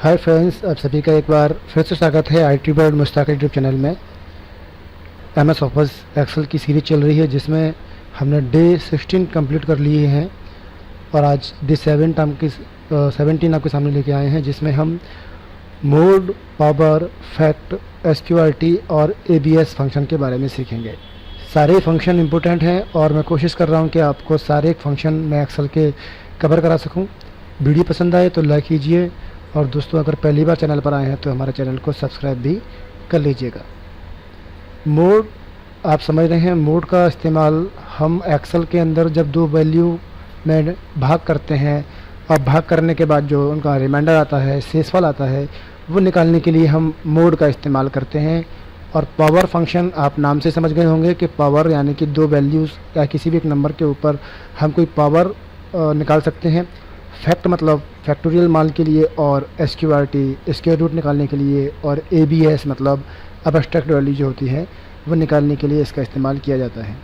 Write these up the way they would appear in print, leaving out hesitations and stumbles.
Hi friends, आप सभी का एक बार फिर से स्वागत है IT world Mushtaq YouTube channel में। MS ऑफिस एक्सेल की सीरीज चल रही है जिसमें हमने डे 16 कंप्लीट कर लिए हैं और आज डे 17 आपके सामने लेके आए हैं, जिसमें हम मोड, पावर, फैक्ट, SQRT और ABS फंक्शन के बारे में सीखेंगे। सारे फंक्शन इम्पोर्टेंट हैं और मैं कोशिश कर रहा हूं कि आपको सारे फंक्शन मैं एक्सेल के कवर करा सकूं। वीडियो पसंद आए तो लाइक कीजिए और दोस्तों अगर पहली बार चैनल पर आए हैं तो हमारे चैनल को सब्सक्राइब भी कर लीजिएगा। मोड, आप समझ रहे हैं, मोड का इस्तेमाल हम एक्सेल के अंदर जब दो वैल्यू में भाग करते हैं और भाग करने के बाद जो उनका रिमाइंडर आता है, शेषफल आता है, वो निकालने के लिए हम मोड का इस्तेमाल करते हैं। और पावर फंक्शन आप नाम से समझ गए होंगे कि पावर यानी कि दो वैल्यूज़ या किसी भी एक नंबर के ऊपर हम कोई पावर निकाल सकते हैं। फैक्ट मतलब फैक्टोरियल मान के लिए, और SQRT स्क्वायर रूट निकालने के लिए, और ABS मतलब अबस्ट्रैक्ट वैल्यू जो होती है वो निकालने के लिए इसका इस्तेमाल किया जाता है।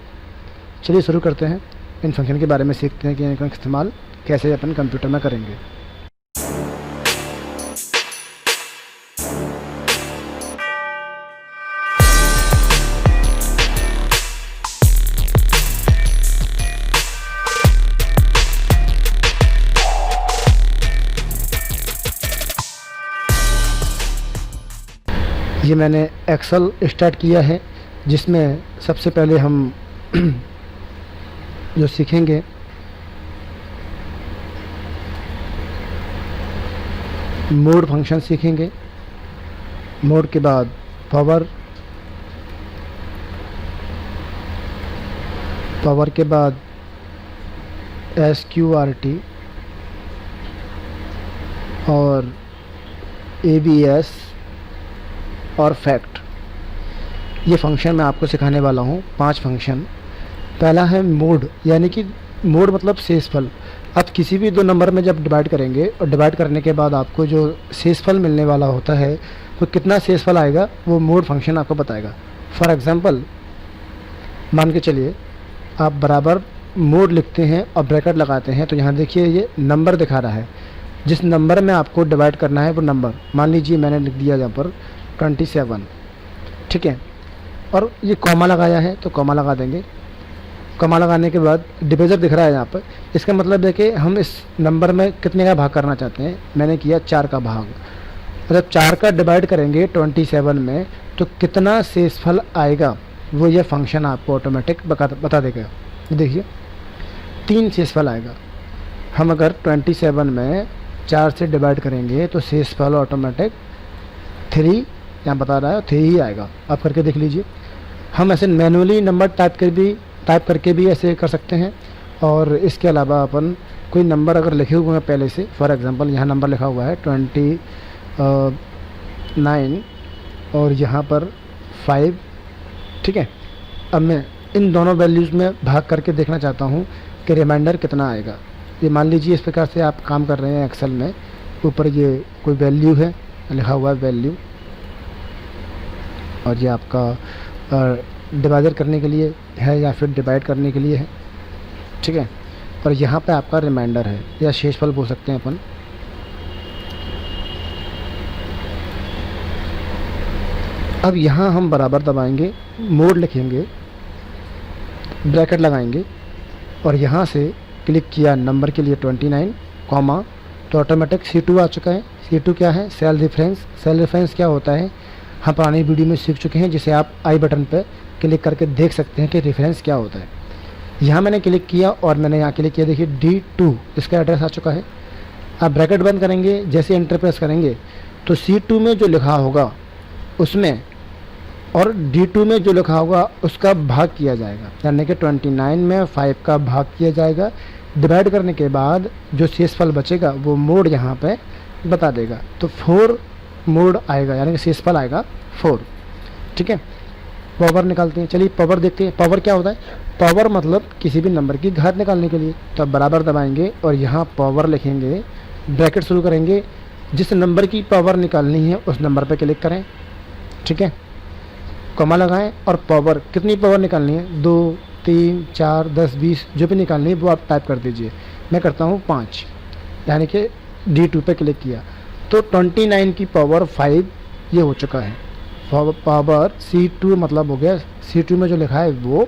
चलिए शुरू करते हैं, इन फंक्शन के बारे में सीखते हैं कि इनका इस्तेमाल कैसे अपन कंप्यूटर में करेंगे। ये मैंने एक्सेल स्टार्ट किया है, जिसमें सबसे पहले हम जो सीखेंगे मोड फंक्शन सीखेंगे। मोड के बाद पावर, पावर के बाद SQRT और ABS और फैक्ट। ये फंक्शन मैं आपको सिखाने वाला हूँ, 5 फंक्शन। पहला है मोड, यानी कि मोड मतलब शेषफल। आप किसी भी दो नंबर में जब डिवाइड करेंगे और डिवाइड करने के बाद आपको जो शेषफल मिलने वाला होता है वो कितना शेषफल आएगा वो मोड फंक्शन आपको बताएगा। फॉर एग्जांपल मान के चलिए आप बराबर मोड लिखते हैं और ब्रैकेट लगाते हैं, तो यहाँ देखिए ये नंबर दिखा रहा है। जिस नंबर में आपको डिवाइड करना है वो नंबर, मान लीजिए मैंने लिख दिया यहाँ पर 27, ठीक है, और ये कॉमा लगाया है तो कॉमा लगा देंगे। कॉमा लगाने के बाद डिवीज़र दिख रहा है यहाँ पर, इसका मतलब है कि हम इस नंबर में कितने का भाग करना चाहते हैं। मैंने किया 4 का भाग। जब 4 का डिवाइड करेंगे 27 में तो कितना शेषफल आएगा वो ये फंक्शन आपको ऑटोमेटिक बता देगा। देखिए 3 शेषफल आएगा। हम अगर 27 में 4 से डिवाइड करेंगे तो शेषफल ऑटोमेटिक 3, यहाँ बता रहा है 3 ही आएगा। आप करके देख लीजिए। हम ऐसे मैनुअली नंबर टाइप करके भी ऐसे कर सकते हैं, और इसके अलावा अपन कोई नंबर अगर लिखे हुए हैं पहले से, फॉर एग्जांपल यहाँ नंबर लिखा हुआ है 29 और यहाँ पर 5, ठीक है। अब मैं इन दोनों वैल्यूज़ में भाग करके देखना चाहता हूँ कि रिमाइंडर कितना आएगा। ये मान लीजिए इस प्रकार से आप काम कर रहे हैं एक्सेल में। ऊपर ये कोई वैल्यू है, लिखा हुआ है वैल्यू, और ये आपका डिवाइडर करने के लिए है या फिर डिवाइड करने के लिए है, ठीक है। और यहाँ पे आपका रिमाइंडर है या शेषफल बोल सकते हैं अपन। अब यहाँ हम बराबर दबाएंगे, मोड लिखेंगे, ब्रैकेट लगाएंगे और यहाँ से क्लिक किया नंबर के लिए 29, कॉमा, तो ऑटोमेटिक C2 आ चुका है। C2 क्या है? Cell reference. सेल रेफरेंस क्या होता है हम पुरानी वीडियो में सीख चुके हैं, जिसे आप आई बटन पर क्लिक करके देख सकते हैं कि रेफरेंस क्या होता है। यहाँ मैंने क्लिक किया और मैंने यहाँ क्लिक किया, देखिए D2 इसका एड्रेस आ चुका है। आप ब्रैकेट बंद करेंगे, जैसे एंटर प्रेस करेंगे तो C2 में जो लिखा होगा उसमें और D2 में जो लिखा होगा उसका भाग किया जाएगा, यानी कि 29 में 5 का भाग किया जाएगा। डिवाइड करने के बाद जो शेषफल बचेगा वो मोड यहाँ पे बता देगा, तो 4 मोड आएगा, यानी कि शेषफल आएगा 4, ठीक है। पावर निकालते हैं, चलिए पावर देखते हैं। पावर क्या होता है? पावर मतलब किसी भी नंबर की घात निकालने के लिए। तो अब बराबर दबाएंगे और यहाँ पावर लिखेंगे, ब्रैकेट शुरू करेंगे, जिस नंबर की पावर निकालनी है उस नंबर पे क्लिक करें, ठीक है, कॉमा लगाएं और पावर, कितनी पावर निकालनी है, 2, 3, 4, 10, 20 जो भी निकालनी है वो आप टाइप कर दीजिए। मैं करता हूँ 5, यानी कि D2 पे क्लिक किया। तो 29 की पावर 5 ये हो चुका है। पावर C2 मतलब हो गया, C2 में जो लिखा है वो,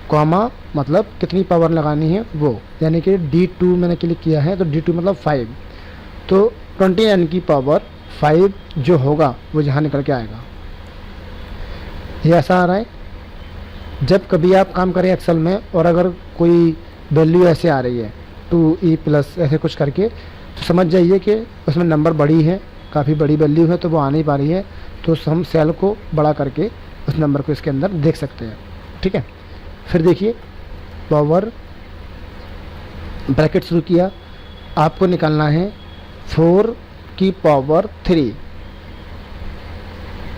कॉमा मतलब कितनी पावर लगानी है वो, यानी कि D2 मैंने क्लिक किया है तो D2 मतलब 5। तो 29 की पावर 5 जो होगा वो यहाँ निकल के आएगा। ये ऐसा आ रहा है। जब कभी आप काम करें एक्सेल में और अगर कोई वैल्यू ऐसे आ रही है 2e+ ऐसे कुछ करके, तो समझ जाइए कि उसमें नंबर बड़ी है, काफ़ी बड़ी वैल्यू है, तो वो आ नहीं पा रही है। तो हम सेल को बड़ा करके उस नंबर को इसके अंदर देख सकते हैं। ठीक है, फिर देखिए पावर ब्रैकेट शुरू किया, आपको निकालना है 4 की पावर 3,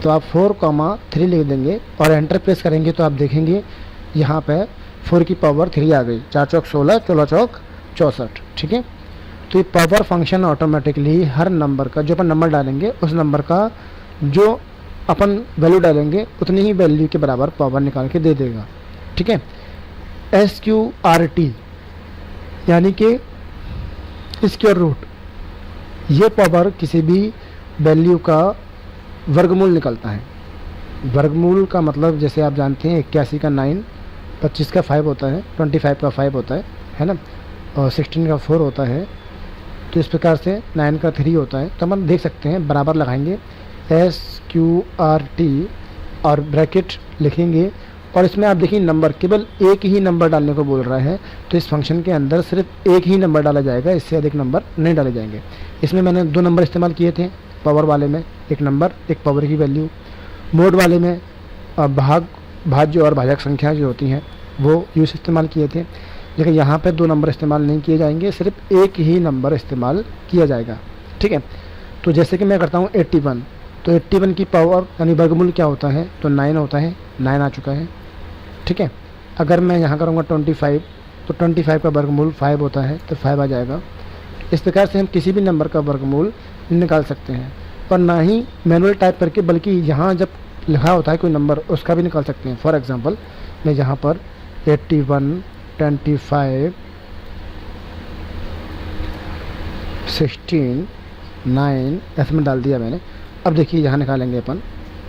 तो आप 4,3 लिख देंगे और एंटर प्रेस करेंगे तो आप देखेंगे यहाँ पे 4 की पावर 3 आ गई। 4 चौक 16, 16 चौक 64। ठीक है, तो ये पावर फंक्शन ऑटोमेटिकली हर नंबर का जो अपन नंबर डालेंगे उस नंबर का जो अपन वैल्यू डालेंगे उतनी ही वैल्यू के बराबर पावर निकाल के दे देगा। ठीक है, SQRT यानी कि स्क्वायर रूट, ये पावर किसी भी वैल्यू का वर्गमूल निकलता है। वर्गमूल का मतलब जैसे आप जानते हैं 81 का 9, 25 का 5 होता है, 25 का 5 होता है ना, और 16 का 4 होता है। तो इस प्रकार से 9 का 3 होता है। तो हम देख सकते हैं, बराबर लगाएंगे SQRT और ब्रैकेट लिखेंगे, और इसमें आप देखिए नंबर केवल एक ही नंबर डालने को बोल रहा है। तो इस फंक्शन के अंदर सिर्फ एक ही नंबर डाला जाएगा, इससे अधिक नंबर नहीं डाले जाएंगे। इसमें मैंने 2 नंबर इस्तेमाल किए थे, पावर वाले में एक नंबर, एक पावर की वैल्यू, मोड वाले में भाज्य और भाजक संख्या जो होती हैं वो यूज इस्तेमाल किए थे। लेकिन यहाँ पे 2 नंबर इस्तेमाल नहीं किए जाएंगे, सिर्फ एक ही नंबर इस्तेमाल किया जाएगा। ठीक है, तो जैसे कि मैं करता हूँ 81, तो 81 की पावर यानी वर्गमूल क्या होता है, तो 9 होता है, 9 आ चुका है। ठीक है, अगर मैं यहाँ करूँगा 25, तो 25 का वर्गमूल 5 होता है, तो 5 आ जाएगा। इस प्रकार से हम किसी भी नंबर का वर्गमूल निकाल सकते हैं, और ना ही मैनुअल टाइप करके, बल्कि यहाँ जब लिखा होता है कोई नंबर उसका भी निकाल सकते हैं। फॉर एग्जांपल मैं यहाँ पर 81, 25, 16, 9 ऐसे में डाल दिया मैंने। अब देखिए यहाँ निकालेंगे अपन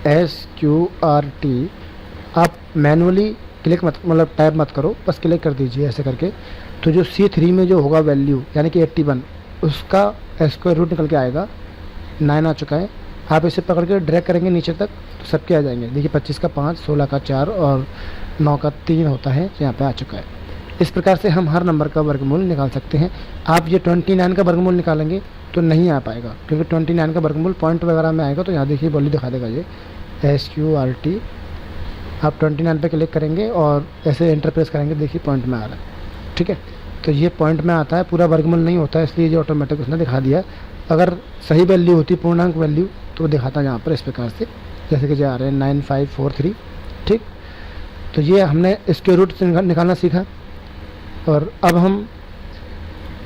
SQRT। आप मैनुअली क्लिक मत मतलब टाइप मत करो, बस क्लिक कर दीजिए ऐसे करके। तो जो C3 में जो होगा वैल्यू यानी कि 81, उसका स्क्वायर रूट निकल के आएगा। 9 आ चुका है। आप इसे पकड़ के ड्रैग करेंगे नीचे तक तो सबके आ जाएंगे। देखिए 25 का 5, 16 का 4 और 9 का 3 होता है, यहाँ पे आ चुका है। इस प्रकार से हम हर नंबर का वर्गमूल निकाल सकते हैं। आप ये 29 का वर्गमूल निकालेंगे तो नहीं आ पाएगा, क्योंकि 29 का वर्गमूल पॉइंट वगैरह में आएगा। तो यहाँ देखिए वैल्यू दिखा देगा ये SQRT। आप 29 पे क्लिक करेंगे और ऐसे एंटर प्रेस करेंगे, देखिए पॉइंट में आ रहा है। ठीक है, तो ये पॉइंट में आता है, पूरा वर्गमूल नहीं होता है, इसलिए ये ऑटोमेटिक उसने दिखा दिया। अगर सही वैल्यू होती, पूर्णांक वैल्यू, तो दिखाता है यहाँ पर इस प्रकार से, जैसे कि जा रहे हैं 9543। ठीक, तो ये हमने स्क्वायर रूट से निकालना सीखा। और अब हम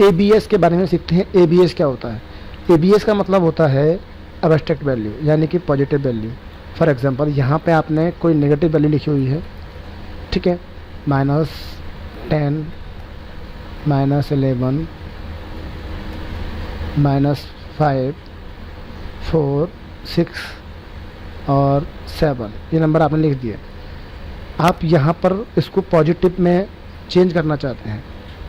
ABS के बारे में सीखते हैं। ABS क्या होता है? ABS का मतलब होता है एब्स्ट्रैक्ट वैल्यू, यानी कि पॉजिटिव वैल्यू। फॉर एग्जांपल यहाँ पे आपने कोई नेगेटिव वैल्यू लिखी हुई है, ठीक है, -10, -11, -5, 4, 6 और 7, ये नंबर आपने लिख दिए। आप यहाँ पर इसको पॉजिटिव में चेंज करना चाहते हैं,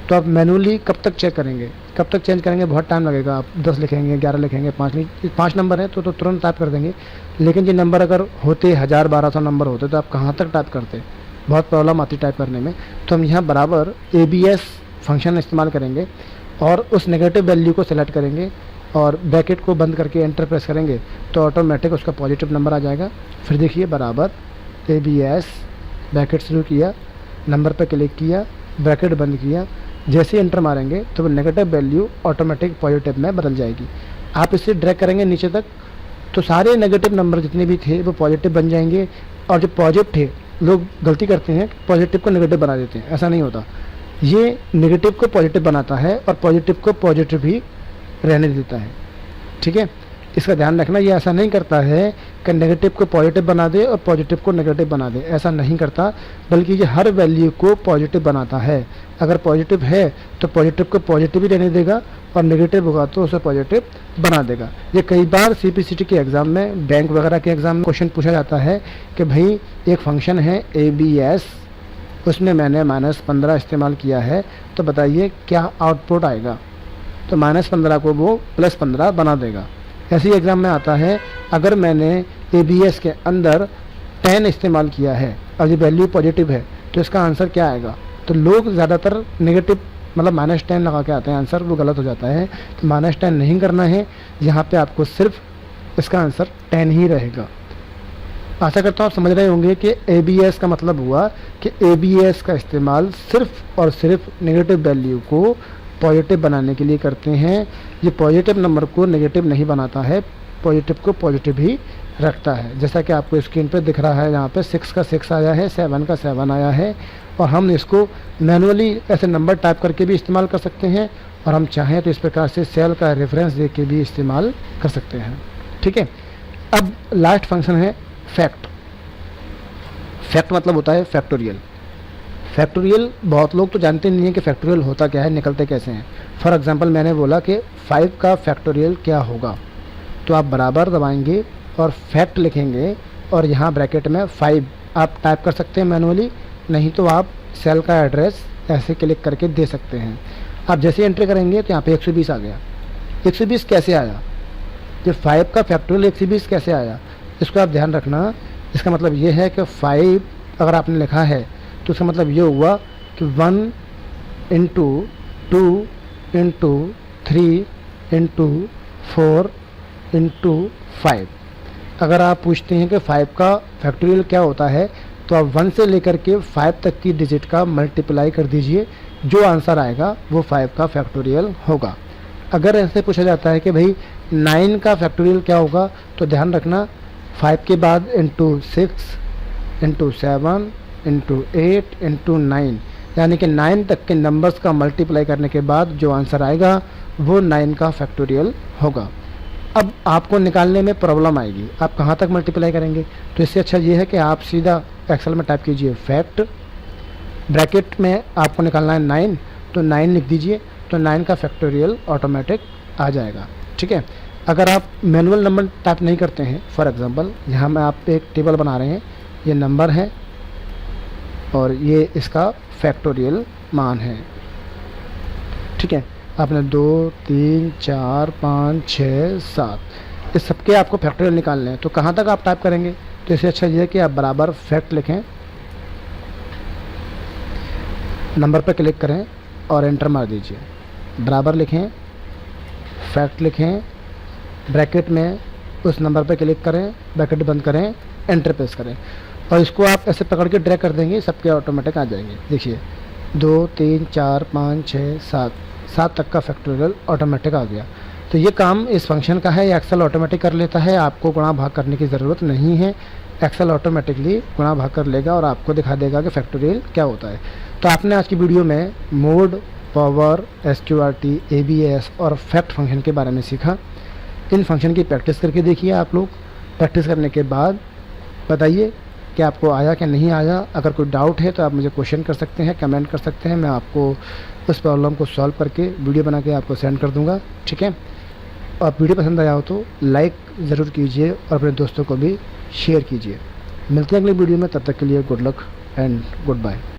तो आप मैनुअली कब तक चेक करेंगे, कब तक चेंज करेंगे? बहुत टाइम लगेगा। आप 10 लिखेंगे, 11 लिखेंगे, 5 नंबर है तो तुरंत टाइप कर देंगे। लेकिन ये नंबर अगर होते 1000-1200 नंबर होते तो आप कहाँ तक टाइप करते? बहुत प्रॉब्लम आती टाइप करने में। तो हम यहाँ बराबर ABS फंक्शन इस्तेमाल करेंगे और उस नेगेटिव वैल्यू को सेलेक्ट करेंगे और ब्रैकेट को बंद करके एंटर प्रेस करेंगे तो ऑटोमेटिक उसका पॉजिटिव नंबर आ जाएगा। फिर देखिए बराबर ABS, ब्रैकेट शुरू किया, नंबर पर क्लिक किया, ब्रैकेट बंद किया, जैसे ही एंटर मारेंगे तो वो नेगेटिव वैल्यू ऑटोमेटिक पॉजिटिव में बदल जाएगी। आप इसे ड्रैग करेंगे नीचे तक तो सारे नेगेटिव नंबर जितने भी थे वो पॉजिटिव बन जाएंगे। और जो पॉजिटिव थे, लोग गलती करते हैं, पॉजिटिव को नेगेटिव बना देते हैं, ऐसा नहीं होता। ये नेगेटिव को पॉजिटिव बनाता है और पॉजिटिव को पॉजिटिव ही रहने देता है। ठीक है, इसका ध्यान रखना। ये ऐसा नहीं करता है कि नेगेटिव को पॉजिटिव बना दे और पॉजिटिव को नेगेटिव बना दे, ऐसा नहीं करता, बल्कि ये हर वैल्यू को पॉजिटिव बनाता है। अगर पॉजिटिव है तो पॉजिटिव को पॉजिटिव ही रहने देगा और नेगेटिव होगा तो उसे पॉजिटिव बना देगा। ये कई बार CPCT के एग्ज़ाम में, बैंक वगैरह के एग्ज़ाम में क्वेश्चन पूछा जाता है कि भाई एक फंक्शन है ABS, उसमें मैंने -15 इस्तेमाल किया है, तो बताइए क्या आउटपुट आएगा। तो -15 को वो +15 बना देगा। ऐसे ही एग्ज़ाम में आता है, अगर मैंने ABS के अंदर 10 इस्तेमाल किया है और ये वैल्यू पॉजिटिव है तो इसका आंसर क्या आएगा। तो लोग ज़्यादातर नेगेटिव मतलब -10 लगा के आते हैं आंसर, वो गलत हो जाता है। तो -10 नहीं करना है, यहाँ पे आपको सिर्फ इसका आंसर 10 ही रहेगा। आशा करता हूँ आप समझ रहे होंगे कि ABS का मतलब हुआ कि ABS का इस्तेमाल सिर्फ और सिर्फ नेगेटिव वैल्यू को पॉजिटिव बनाने के लिए करते हैं। ये पॉजिटिव नंबर को नेगेटिव नहीं बनाता है, पॉजिटिव को पॉजिटिव ही रखता है। जैसा कि आपको स्क्रीन पर दिख रहा है, यहाँ पे 6 का 6 आया है, 7 का 7 आया है, और हम इसको मैनुअली ऐसे नंबर टाइप करके भी इस्तेमाल कर सकते हैं, और हम चाहें तो इस प्रकार से सेल का रेफरेंस दे के भी इस्तेमाल कर सकते हैं। ठीक है, अब लास्ट फंक्शन है फैक्ट। फैक्ट मतलब होता है फैक्टोरियल। फैक्टोरियल बहुत लोग तो जानते नहीं हैं कि फैक्टोरियल होता क्या है, निकलते कैसे हैं। फॉर एग्जांपल मैंने बोला कि 5 का फैक्टोरियल क्या होगा, तो आप बराबर दबाएंगे और फैक्ट लिखेंगे और यहाँ ब्रैकेट में 5 आप टाइप कर सकते हैं मैनुअली, नहीं तो आप सेल का एड्रेस ऐसे क्लिक करके दे सकते हैं। आप जैसे एंट्री करेंगे तो यहाँ पे 120 आ गया। 120 कैसे आया, ये 5 का फैक्टोरियल 120 कैसे आया, इसको आप ध्यान रखना। इसका मतलब ये है कि 5 अगर आपने लिखा है तो इसका मतलब ये हुआ कि 1 इंटू 2 इंटू 3 इंटू 4 इंटू 5। अगर आप पूछते हैं कि 5 का फैक्टोरियल क्या होता है, तो आप 1 से लेकर के 5 तक की डिजिट का मल्टीप्लाई कर दीजिए, जो आंसर आएगा वो 5 का फैक्टोरियल होगा। अगर ऐसे पूछा जाता है कि भाई 9 का फैक्टोरियल क्या होगा, तो ध्यान रखना 5 के बाद इंटू 6 इंटू 7 इंटू 8 इंटू 9, यानी कि 9 तक के नंबर्स का मल्टीप्लाई करने के बाद जो आंसर आएगा वो 9 का फैक्टोरियल होगा। अब आपको निकालने में प्रॉब्लम आएगी, आप कहाँ तक मल्टीप्लाई करेंगे। तो इससे अच्छा ये है कि आप सीधा एक्सेल में टाइप कीजिए फैक्ट, ब्रैकेट में आपको निकालना है 9, तो 9 लिख दीजिए, तो 9 का फैक्टोरियल ऑटोमेटिक आ जाएगा। ठीक है, अगर आप मैनुअल नंबर टाइप नहीं करते हैं, फॉर एग्जांपल यहाँ में आप एक टेबल बना रहे हैं, ये नंबर है और ये इसका फैक्टोरियल मान है। ठीक है, आपने 2 3 4 5 6 7 इस सबके आपको फैक्टोरियल निकालने हैं, तो कहाँ तक आप टाइप करेंगे। तो इससे अच्छा ये है कि आप बराबर फैक्ट लिखें, नंबर पर क्लिक करें और एंटर मार दीजिए, बराबर लिखें, फैक्ट लिखें, ब्रैकेट में उस नंबर पर क्लिक करें, ब्रैकेट बंद करें, एंटर प्रेस करें, और इसको आप ऐसे पकड़ के ड्रैग कर देंगे, सबके ऑटोमेटिक आ जाएंगे। देखिए 2 3 4 5 6 7 तक का फैक्टोरियल ऑटोमेटिक आ गया। तो ये काम इस फंक्शन का है, ये एक्सेल ऑटोमेटिक कर लेता है, आपको गुणा भाग करने की ज़रूरत नहीं है। एक्सेल ऑटोमेटिकली गुणा भाग कर लेगा और आपको दिखा देगा कि फैक्टोरियल क्या होता है। तो आपने आज की वीडियो में मोड, पावर, SQRT, ABS और फैक्ट फंक्शन के बारे में सीखा। इन फंक्शन की प्रैक्टिस करके देखिए आप लोग। प्रैक्टिस करने के बाद बताइए कि आपको आया क्या नहीं आया। अगर कोई डाउट है तो आप मुझे क्वेश्चन कर सकते हैं, कमेंट कर सकते हैं, मैं आपको उस प्रॉब्लम को सॉल्व करके वीडियो बना के आपको सेंड कर दूंगा। ठीक है, और वीडियो पसंद आया हो तो लाइक ज़रूर कीजिए और अपने दोस्तों को भी शेयर कीजिए। मिलते हैं अगली वीडियो में, तब तक के लिए good luck and good bye.